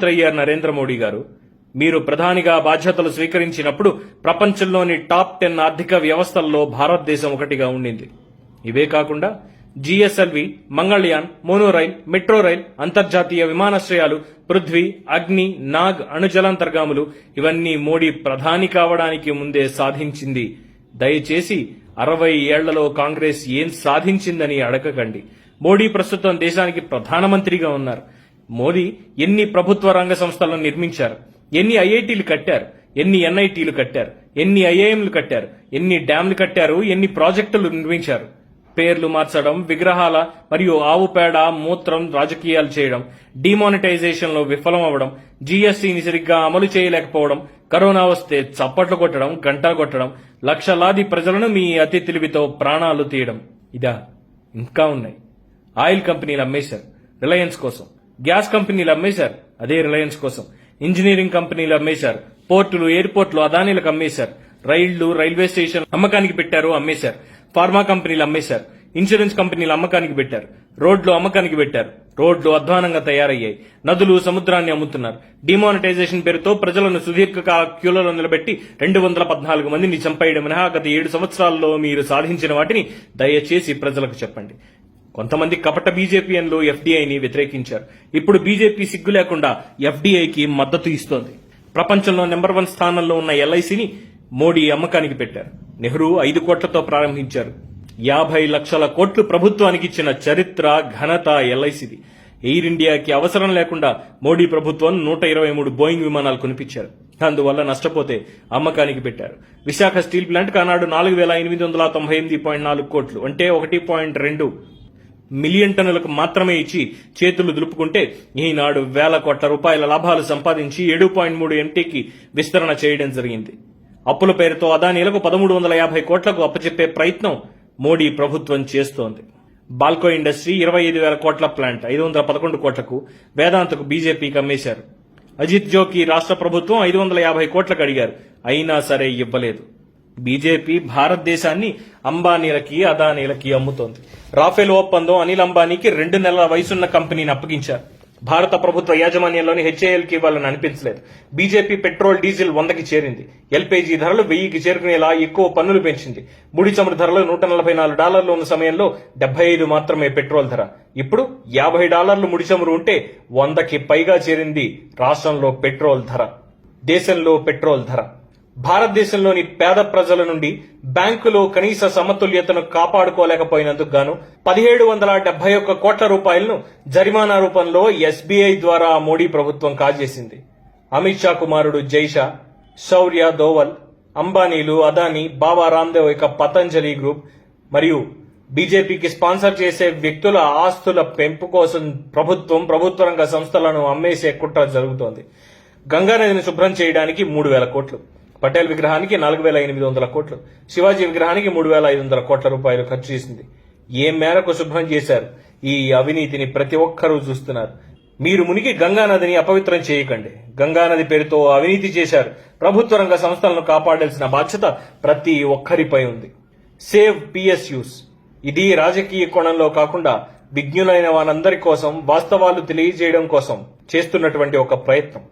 ప్రధానమంత్రి అయ్యారు నరేంద్ర మోడీ గారు. మీరు ప్రధానిగా బాధ్యతలు స్వీకరించినప్పుడు ప్రపంచంలోని టాప్ 10 ఆర్థిక వ్యవస్థల్లో భారతదేశం ఒకటిగా ఉండింది. ఇవే కాకుండా GSLV, Mangalyaan, monorail, metro rail, అంతర్జాతీయ విమానాశ్రయాలు, పృథ్వీ, అగ్ని, నాగ్ అణుజలాంతర్గాములు ఇవన్నీ మోడీ ప్రధాని కావడానికి ముందే సాధించింది. దయచేసి 60 ఏళ్లలో కాంగ్రెస్ ఏం సాధించిందని అడగకండి. మోడీ ప్రస్తుతం దేశానికి ప్రధానమంత్రిగా ఉన్నారు. మోదీ ఎన్ని ప్రభుత్వ రంగ సంస్థలను నిర్మించారు, ఎన్ని ఐఐటీలు కట్టారు, ఎన్ని ఎన్ఐటీలు కట్టారు, ఎన్ని ఐఐఎంలు కట్టారు, ఎన్ని డ్యాంలు కట్టారు, ఎన్ని ప్రాజెక్టులు నిర్మించారు. పేర్లు మార్చడం, విగ్రహాల మరియు ఆవు పేడ, మూత్రం రాజకీయాలు చేయడం, డిమానిటైజేషన్ లో విఫలం అవ్వడం, జీఎస్టీని సరిగ్గా అమలు చేయలేకపోవడం, కరోనా వస్తే చప్పట్లు కొట్టడం, గంటా కొట్టడం, లక్షలాది ప్రజలను మీ అతి తెలివితో ప్రాణాలు తీయడం. ఇదా? ఇంకా ఉన్నాయి. ఆయిల్ కంపెనీలు అమ్మేశారు రిలయన్స్ కోసం, గ్యాస్ కంపెనీలు అమ్మేశారు అదే రిలయన్స్ కోసం, ఇంజనీరింగ్ కంపెనీలు అమ్మేశారు, పోర్టులు, ఎయిర్పోర్టులు అదానీలకు అమ్మేశారు, రైళ్లు, రైల్వే స్టేషన్ అమ్మకానికి పెట్టారు, అమ్మేశారు, ఫార్మా కంపెనీలు అమ్మేశారు, ఇన్సూరెన్స్ కంపెనీలు అమ్మకానికి పెట్టారు, రోడ్లు అమ్మకానికి పెట్టారు, రోడ్లు అధ్వానంగా తయారయ్యాయి, నదులు, సముద్రాన్ని అమ్ముతున్నారు. డిమానిటైజేషన్ పేరుతో ప్రజలను సుదీర్ఘకాల క్యూలలో నిలబెట్టి 214 మందిని చంపేయడం మినహా గత 7 సంవత్సరాల్లో మీరు సాధించిన వాటిని దయచేసి ప్రజలకు చెప్పండి. కొంతమంది కపట బీజేపీఎన్లు ఎఫ్డీఐని వ్యతిరేకించారు. ఇప్పుడు బీజేపీ సిగ్గు లేకుండా ఎఫ్డీఐకి మద్దతు ఇస్తోంది. ప్రపంచంలో నెంబర్ 1 స్థానంలో ఉన్న ఎల్ఐసిని మోడీ అమ్మకానికి పెట్టారు. నెహ్రూ 5 కోట్లతో ప్రారంభించారు. 50 లక్షల కోట్లు ప్రభుత్వానికి ఇచ్చిన చరిత్ర, ఘనత ఎల్ఐసిది. ఎయిర్ ఇండియాకి అవసరం లేకుండా మోడీ ప్రభుత్వం 123 బోయింగ్ విమానాలు కొనిపించారు. అందువల్ల నష్టపోతే అమ్మకానికి పెట్టారు. విశాఖ స్టీల్ ప్లాంట్ ఆనాడు 4,898.4 కోట్లు అంటే 1.2 మిలియన్ టన్నులకు మాత్రమే ఇచ్చి చేతులు దులుపుకుంటే ఈనాడు వేల కోట్ల రూపాయల లాభాలు సంపాదించి 7.3 ఎంటీకి విస్తరణ చేయడం జరిగింది. అప్పుల పేరుతో అదానీలకు 1350 కోట్లకు అప్పచెప్పే ప్రయత్నం మోడీ ప్రభుత్వం చేస్తోంది. బాల్కో ఇండస్ట్రీ 25,000 కోట్ల ప్లాంట్ 511 కోట్లకు వేదాంతకు బీజేపీకి అమ్మేశారు. అజిత్ జోకి రాష్ట్ర ప్రభుత్వం 550 కోట్లకు అడిగారు, అయినా సరే ఇవ్వలేదు. బీజేపీ భారతదేశాన్ని అంబానీలకి, అదానీలకి అమ్ముతోంది. రాఫెల్ ఒప్పందం అనిల్ అంబానీకి 2 నెలల వయసున్న కంపెనీని అప్పగించారు. భారత ప్రభుత్వ యాజమాన్యంలోని హెచ్ఏఎల్కి వాళ్ళని అనిపించలేదు. బీజేపీ పెట్రోల్, డీజిల్ 100కి చేరింది. ఎల్పీజీ ధరలు 1000కి చేరుకునేలా ఎక్కువ పన్నులు పెంచింది. ముడి చమురు ధరలు $144 ఉన్న సమయంలో 75 మాత్రమే పెట్రోల్ ధర. ఇప్పుడు $50 ముడి చమురు ఉంటే 100కి పైగా చేరింది రాష్ట్రంలో పెట్రోల్ ధర. దేశంలో పెట్రోల్ ధర భారతదేశంలోని పేద ప్రజల నుండి బ్యాంకులో కనీస సమతుల్యతను కాపాడుకోలేకపోయినందుకు గాను 1771 కోట్ల రూపాయలను జరిమానా రూపంలో ఎస్బీఐ ద్వారా మోడీ ప్రభుత్వం కాజేసింది. అమిత్ షా కుమారుడు జైషా, శౌర్య దోవల్, అంబానీలు, అదానీ, బాబా రామ్దేవ్ ఇక పతంజలి గ్రూప్ మరియు బీజేపీకి స్పాన్సర్ చేసే వ్యక్తుల ఆస్తుల పెంపు కోసం ప్రభుత్వ రంగ సంస్థలను అమ్మేసే కుట్ర జరుగుతోంది. గంగానదిని శుభ్రం చేయడానికి 3,000 కోట్లు, పటేల్ విగ్రహానికి 4,800 కోట్లు, శివాజీ విగ్రహానికి 3,500 కోట్ల రూపాయలు ఖర్చు చేసింది. ఏ మేరకు శుభ్రం చేశారు? ఈ అవినీతిని ప్రతి ఒక్కరూ చూస్తున్నారు. మీరు మునిగి గంగానదిని అపవిత్రం చేయకండి. గంగానది పేరుతో అవినీతి చేశారు. ప్రభుత్వ రంగ సంస్థలను కాపాడాల్సిన బాధ్యత ప్రతి ఒక్కరిపై ఉంది. Save PSUs. ఇది రాజకీయ కోణంలో కాకుండా విజ్ఞులైన వారందరి కోసం, వాస్తవాలు తెలియజేయడం కోసం చేస్తున్నటువంటి ఒక ప్రయత్నం.